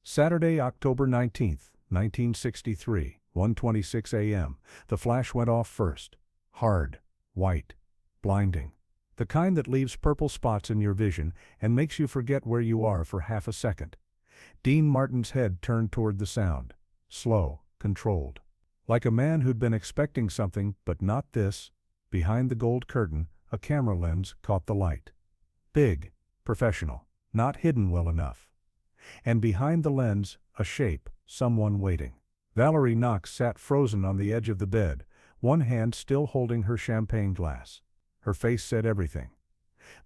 Saturday, October 19th, 1963, 1:26 a.m. The flash went off first. Hard, white, blinding. The kind that leaves purple spots in your vision and makes you forget where you are for half a second. Dean Martin's head turned toward the sound. Slow, controlled. Like a man who'd been expecting something, but not this. Behind the gold curtain, a camera lens caught the light. Big, professional, not hidden well enough. And behind the lens, a shape, someone waiting. Valerie Knox sat frozen on the edge of the bed, one hand still holding her champagne glass. Her face said everything.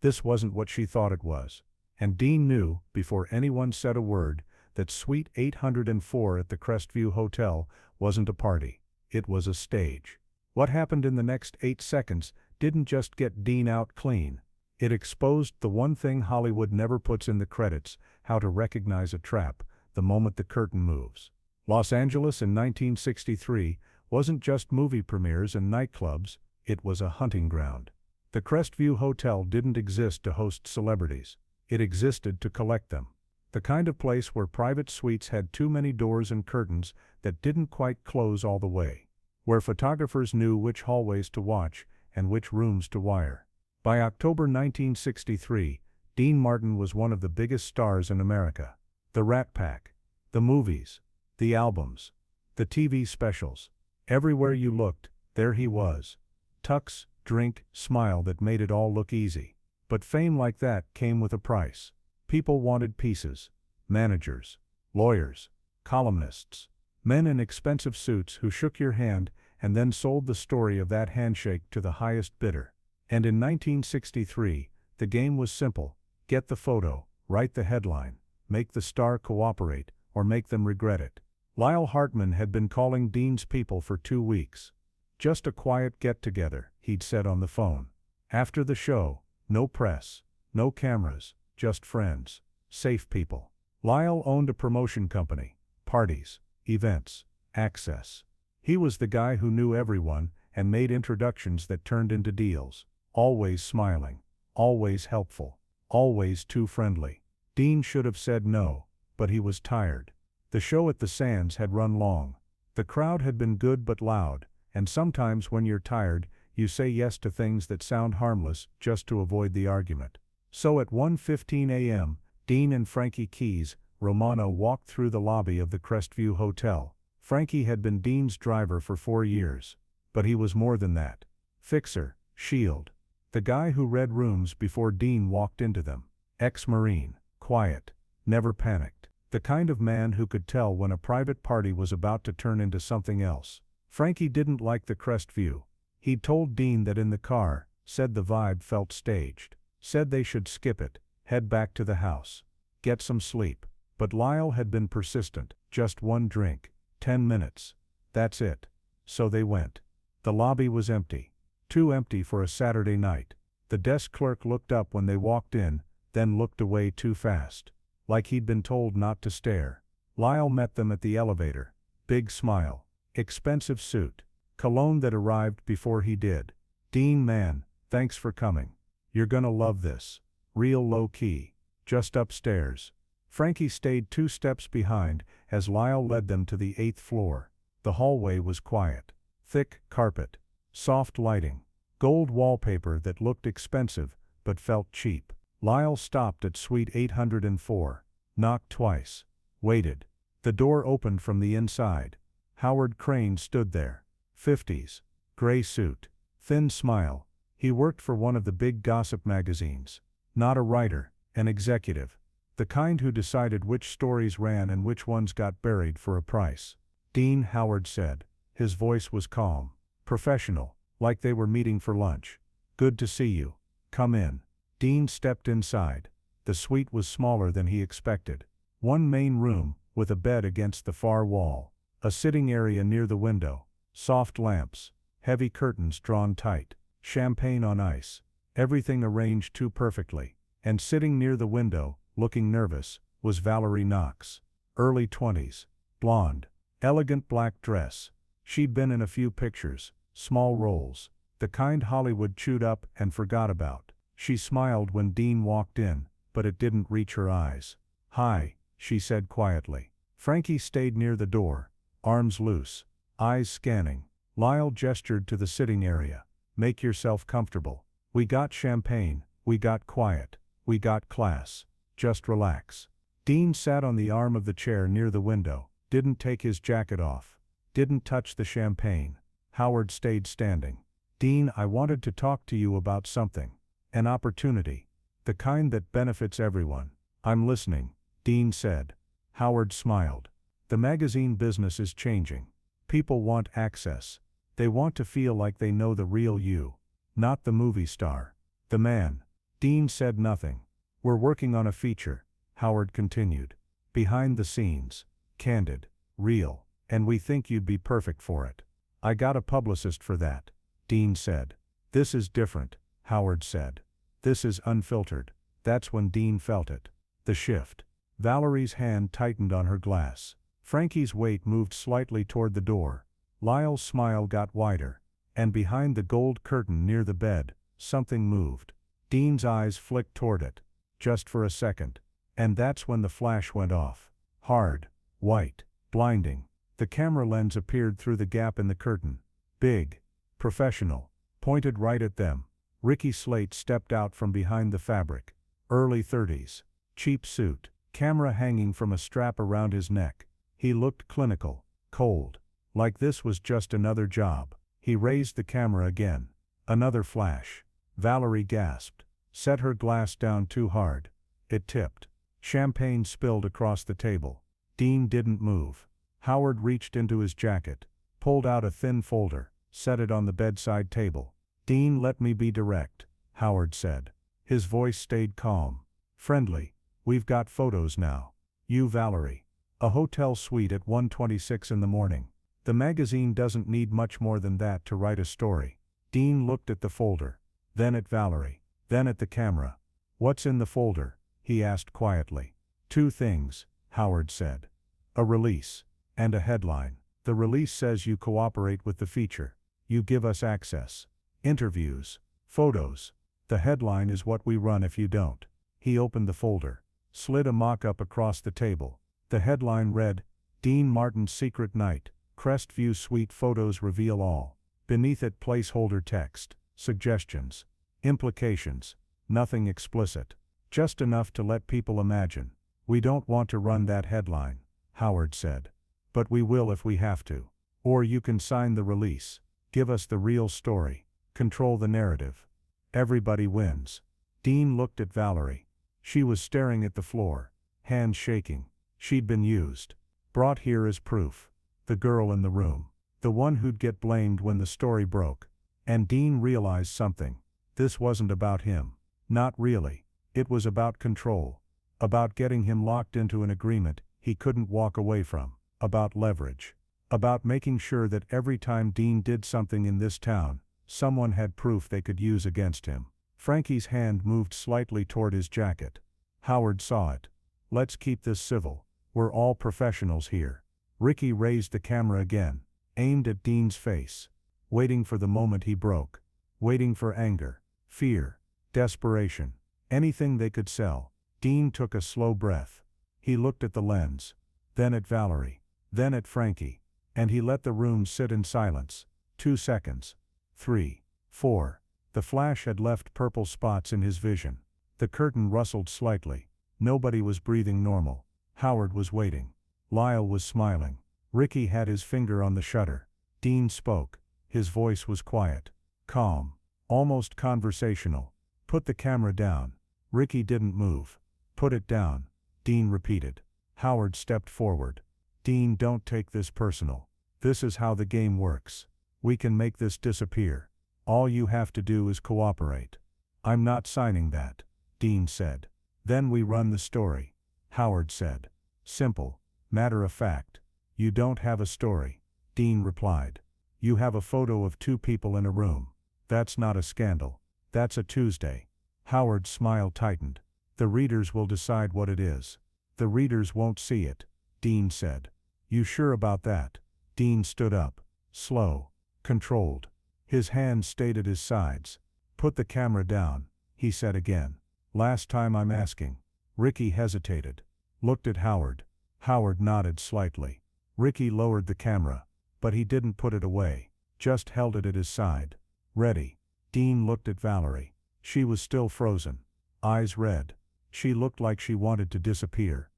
This wasn't what she thought it was. And Dean knew, before anyone said a word, that Suite 804 at the Crestview Hotel wasn't a party. It was a stage. What happened in the next 8 seconds didn't just get Dean out clean. It exposed the one thing Hollywood never puts in the credits: how to recognize a trap the moment the curtain moves. Los Angeles in 1963 wasn't just movie premieres and nightclubs, it was a hunting ground. The Crestview Hotel didn't exist to host celebrities. It existed to collect them. The kind of place where private suites had too many doors and curtains that didn't quite close all the way. Where photographers knew which hallways to watch and which rooms to wire. By October 1963, Dean Martin was one of the biggest stars in America. The Rat Pack, the movies, the albums, the TV specials. Everywhere you looked, there he was. Tux, drink, smile that made it all look easy. But fame like that came with a price. People wanted pieces. Managers, lawyers, columnists, men in expensive suits who shook your hand and then sold the story of that handshake to the highest bidder. And in 1963, the game was simple: get the photo, write the headline, make the star cooperate, or make them regret it. Lyle Hartman had been calling Dean's people for 2 weeks. Just a quiet get-together, he'd said on the phone. After the show, no press, no cameras, just friends, safe people. Lyle owned a promotion company, parties, events, access. He was the guy who knew everyone and made introductions that turned into deals. Always smiling, always helpful, always too friendly. Dean should have said no, but he was tired. The show at the Sands had run long. The crowd had been good but loud, and sometimes when you're tired, you say yes to things that sound harmless just to avoid the argument. So at 1:15 a.m., Dean and Frankie Keys Romano walked through the lobby of the Crestview Hotel. Frankie had been Dean's driver for 4 years. But he was more than that. Fixer, shield. The guy who read rooms before Dean walked into them. Ex-Marine, quiet, never panicked. The kind of man who could tell when a private party was about to turn into something else. Frankie didn't like the Crestview. He'd told Dean that in the car, said the vibe felt staged. Said they should skip it, head back to the house, get some sleep. But Lyle had been persistent. Just one drink, 10 minutes. That's it. So they went. The lobby was empty. Too empty for a Saturday night. The desk clerk looked up when they walked in, then looked away too fast. Like he'd been told not to stare. Lyle met them at the elevator. Big smile. Expensive suit. Cologne that arrived before he did. Dean, man, thanks for coming. You're gonna love this. Real low-key. Just upstairs. Frankie stayed 2 steps behind as Lyle led them to the 8th floor. The hallway was quiet. Thick carpet. Soft lighting. Gold wallpaper that looked expensive but felt cheap. Lyle stopped at Suite 804. Knocked twice. Waited. The door opened from the inside. Howard Crane stood there. 50s. Gray suit. Thin smile. He worked for one of the big gossip magazines. Not a writer, an executive. The kind who decided which stories ran and which ones got buried for a price. Dean, Howard said. His voice was calm. Professional, like they were meeting for lunch. Good to see you. Come in. Dean stepped inside. The suite was smaller than he expected. One main room, with a bed against the far wall. A sitting area near the window. Soft lamps. Heavy curtains drawn tight. Champagne on ice. Everything arranged too perfectly. And sitting near the window, looking nervous, was Valerie Knox. Early 20s. Blonde. Elegant black dress. She'd been in a few pictures. Small roles. The kind Hollywood chewed up and forgot about. She smiled when Dean walked in, but it didn't reach her eyes. Hi, she said quietly. Frankie stayed near the door, arms loose, eyes scanning. Lyle gestured to the sitting area. Make yourself comfortable. We got champagne, we got quiet, we got class. Just relax. Dean sat on the arm of the chair near the window, didn't take his jacket off, didn't touch the champagne. Howard stayed standing. Dean, I wanted to talk to you about something. An opportunity. The kind that benefits everyone. I'm listening, Dean said. Howard smiled. The magazine business is changing. People want access. They want to feel like they know the real you, not the movie star. The man. Dean said nothing. We're working on a feature, Howard continued. Behind the scenes. Candid. Real. And we think you'd be perfect for it. I got a publicist for that, Dean said. This is different, Howard said. This is unfiltered. That's when Dean felt it. The shift. Valerie's hand tightened on her glass. Frankie's weight moved slightly toward the door. Lyle's smile got wider. And behind the gold curtain near the bed, something moved. Dean's eyes flicked toward it. Just for a second. And that's when the flash went off. Hard. White. Blinding. The camera lens appeared through the gap in the curtain. Big. Professional. Pointed right at them. Ricky Slate stepped out from behind the fabric. Early 30s. Cheap suit. Camera hanging from a strap around his neck. He looked clinical. Cold. Like this was just another job. He raised the camera again. Another flash. Valerie gasped. Set her glass down too hard. It tipped. Champagne spilled across the table. Dean didn't move. Howard reached into his jacket, pulled out a thin folder, set it on the bedside table. Dean, let me be direct, Howard said. His voice stayed calm. Friendly. We've got photos now. You, Valerie. A hotel suite at 1:26 in the morning. The magazine doesn't need much more than that to write a story. Dean looked at the folder, then at Valerie, then at the camera. What's in the folder? He asked quietly. Two things, Howard said. A release. And a headline. The release says you cooperate with the feature. You give us access. Interviews. Photos. The headline is what we run if you don't. He opened the folder. Slid a mock-up across the table. The headline read, Dean Martin's Secret Night. Crestview Suite photos reveal all. Beneath it placeholder text. Suggestions. Implications. Nothing explicit. Just enough to let people imagine. We don't want to run that headline, Howard said. But we will if we have to. Or you can sign the release. Give us the real story. Control the narrative. Everybody wins. Dean looked at Valerie. She was staring at the floor, hands shaking. She'd been used. Brought here as proof. The girl in the room. The one who'd get blamed when the story broke. And Dean realized something. This wasn't about him. Not really. It was about control. About getting him locked into an agreement he couldn't walk away from. About leverage. About making sure that every time Dean did something in this town, someone had proof they could use against him. Frankie's hand moved slightly toward his jacket. Howard saw it. Let's keep this civil. We're all professionals here. Ricky raised the camera again, aimed at Dean's face. Waiting for the moment he broke. Waiting for anger, fear, desperation. Anything they could sell. Dean took a slow breath. He looked at the lens. Then at Valerie. Then at Frankie. And he let the room sit in silence. 2 seconds. 3. 4. The flash had left purple spots in his vision. The curtain rustled slightly. Nobody was breathing normal. Howard was waiting. Lyle was smiling. Ricky had his finger on the shutter. Dean spoke. His voice was quiet. Calm. Almost conversational. Put the camera down. Ricky didn't move. Put it down. Dean repeated. Howard stepped forward. Dean, don't take this personal. This is how the game works. We can make this disappear. All you have to do is cooperate. I'm not signing that, Dean said. Then we run the story, Howard said. Simple. Matter of fact. You don't have a story, Dean replied. You have a photo of 2 people in a room. That's not a scandal. That's a Tuesday. Howard's smile tightened. The readers will decide what it is. The readers won't see it, Dean said. You sure about that? Dean stood up. Slow. Controlled. His hands stayed at his sides. Put the camera down, he said again. Last time I'm asking. Ricky hesitated. looked at Howard. Howard nodded slightly. Ricky lowered the camera, but he didn't put it away, just held it at his side. Ready. Dean looked at Valerie. She was still frozen. Eyes red. She looked like she wanted to disappear.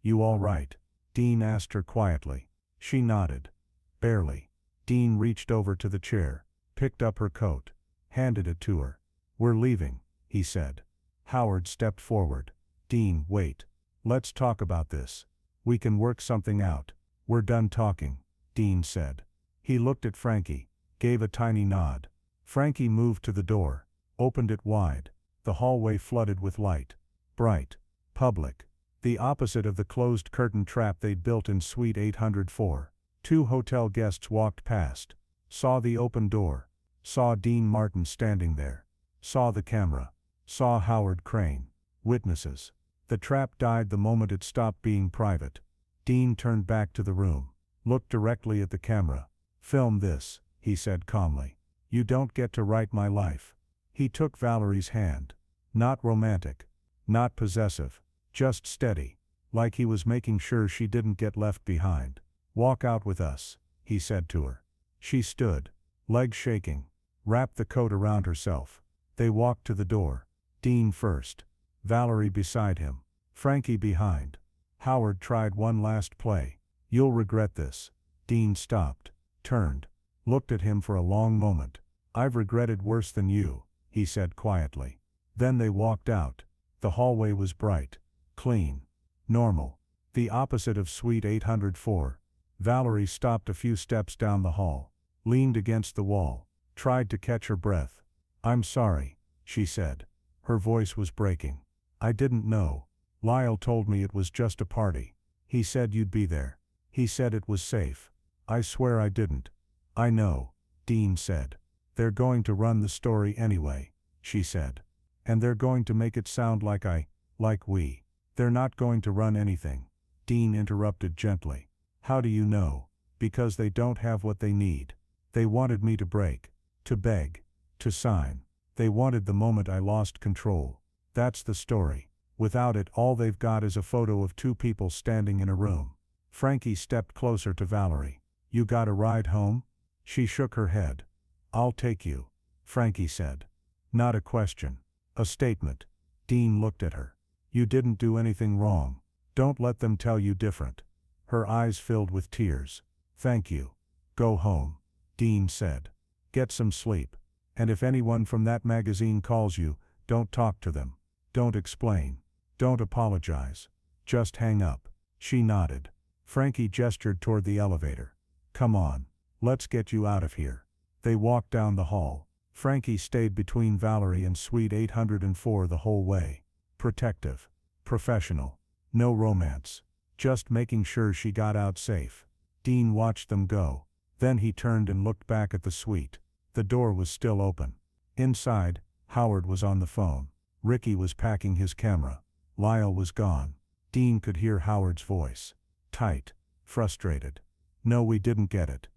You all right? Dean asked her quietly. She nodded. Barely. Dean reached over to the chair, picked up her coat, handed it to her. We're leaving, he said. Howard stepped forward. Dean, wait. Let's talk about this. We can work something out. We're done talking, Dean said. He looked at Frankie, gave a tiny nod. Frankie moved to the door, opened it wide. The hallway flooded with light. Bright. Public. The opposite of the closed curtain trap they'd built in Suite 804. 2 hotel guests walked past, saw the open door, saw Dean Martin standing there, saw the camera, saw Howard Crane. Witnesses. The trap died the moment it stopped being private. Dean turned back to the room, looked directly at the camera. Film this, he said calmly. You don't get to write my life. He took Valerie's hand. Not romantic. Not possessive. Just steady. Like he was making sure she didn't get left behind. Walk out with us, he said to her. She stood, legs shaking, wrapped the coat around herself. They walked to the door. Dean first. Valerie beside him. Frankie behind. Howard tried one last play. You'll regret this. Dean stopped, turned, looked at him for a long moment. I've regretted worse than you, he said quietly. Then they walked out. The hallway was bright, clean, normal. The opposite of Suite 804. Valerie stopped a few steps down the hall, leaned against the wall, tried to catch her breath. I'm sorry, she said. Her voice was breaking. I didn't know. Lyle told me it was just a party. He said you'd be there. He said it was safe. I swear I didn't. I know, Dean said. They're going to run the story anyway, she said. And they're going to make it sound like we. They're not going to run anything. Dean interrupted gently. How do you know? Because they don't have what they need. They wanted me to break, to beg, to sign. They wanted the moment I lost control. That's the story. Without it, all they've got is a photo of 2 people standing in a room. Frankie stepped closer to Valerie. You got a ride home? She shook her head. I'll take you, Frankie said. Not a question. A statement. Dean looked at her. You didn't do anything wrong. Don't let them tell you different. Her eyes filled with tears. Thank you. Go home, Dean said. Get some sleep. And if anyone from that magazine calls you, don't talk to them. Don't explain. Don't apologize. Just hang up. She nodded. Frankie gestured toward the elevator. Come on. Let's get you out of here. They walked down the hall. Frankie stayed between Valerie and Suite 804 the whole way. Protective. Professional. No romance. Just making sure she got out safe. Dean watched them go. Then he turned and looked back at the suite. The door was still open. Inside, Howard was on the phone. Ricky was packing his camera. Lyle was gone. Dean could hear Howard's voice. Tight. Frustrated. No, we didn't get it.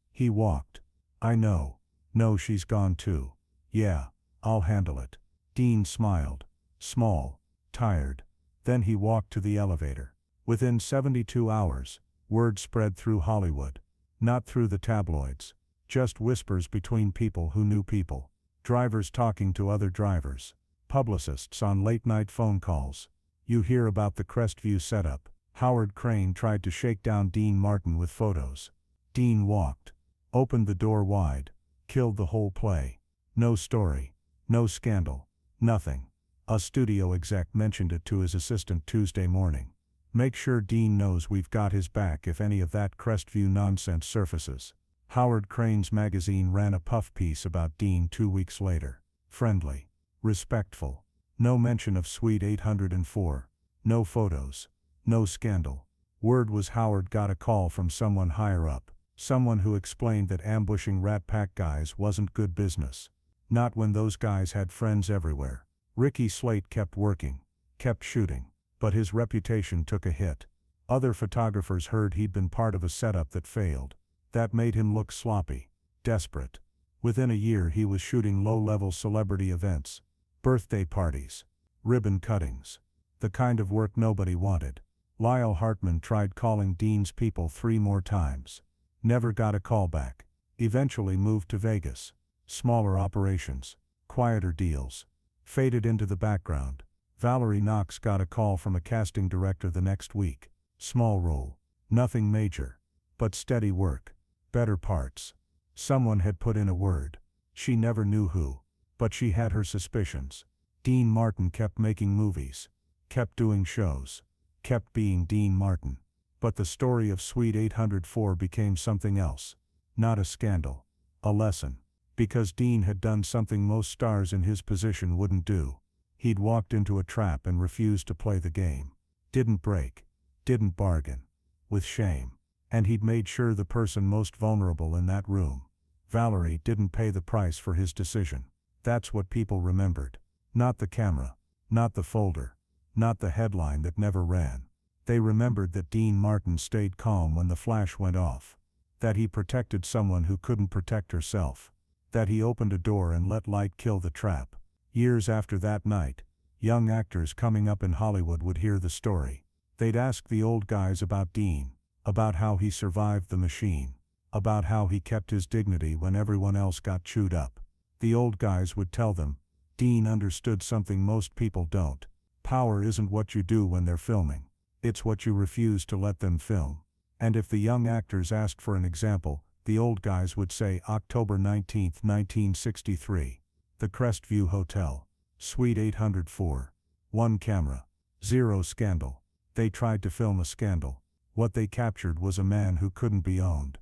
He walked. I know. No, she's gone too. Yeah, I'll handle it. Dean smiled. Small. Tired. Then he walked to the elevator. Within 72 hours, word spread through Hollywood. Not through the tabloids. Just whispers between people who knew people. Drivers talking to other drivers. Publicists on late-night phone calls. You hear about the Crestview setup. Howard Crane tried to shake down Dean Martin with photos. Dean walked. Opened the door wide. Killed the whole play. No story. No scandal. Nothing. A studio exec mentioned it to his assistant Tuesday morning. Make sure Dean knows we've got his back if any of that Crestview nonsense surfaces. Howard Crane's magazine ran a puff piece about Dean 2 weeks later. Friendly. Respectful. No mention of Suite 804. No photos. No scandal. Word was Howard got a call from someone higher up. Someone who explained that ambushing Rat Pack guys wasn't good business. Not when those guys had friends everywhere. Ricky Slate kept working. Kept shooting. But his reputation took a hit. Other photographers heard he'd been part of a setup that failed. That made him look sloppy. Desperate. Within a year he was shooting low-level celebrity events. Birthday parties. Ribbon cuttings. The kind of work nobody wanted. Lyle Hartman tried calling Dean's people 3 more times. Never got a call back. Eventually moved to Vegas. Smaller operations. Quieter deals. Faded into the background. Valerie Knox got a call from a casting director the next week. Small role. Nothing major. But steady work. Better parts. Someone had put in a word. She never knew who. But she had her suspicions. Dean Martin kept making movies. Kept doing shows. Kept being Dean Martin. But the story of Suite 804 became something else. Not a scandal. A lesson. Because Dean had done something most stars in his position wouldn't do. He'd walked into a trap and refused to play the game. Didn't break. Didn't bargain. With shame. And he'd made sure the person most vulnerable in that room, Valerie, didn't pay the price for his decision. That's what people remembered. Not the camera. Not the folder. Not the headline that never ran. They remembered that Dean Martin stayed calm when the flash went off. That he protected someone who couldn't protect herself. That he opened a door and let light kill the trap. Years after that night, young actors coming up in Hollywood would hear the story. They'd ask the old guys about Dean, about how he survived the machine, about how he kept his dignity when everyone else got chewed up. The old guys would tell them, Dean understood something most people don't. Power isn't what you do when they're filming. It's what you refuse to let them film. And if the young actors asked for an example, the old guys would say October 19, 1963. The Crestview Hotel. Suite 804. 1 camera. 0 scandal. They tried to film a scandal. What they captured was a man who couldn't be owned.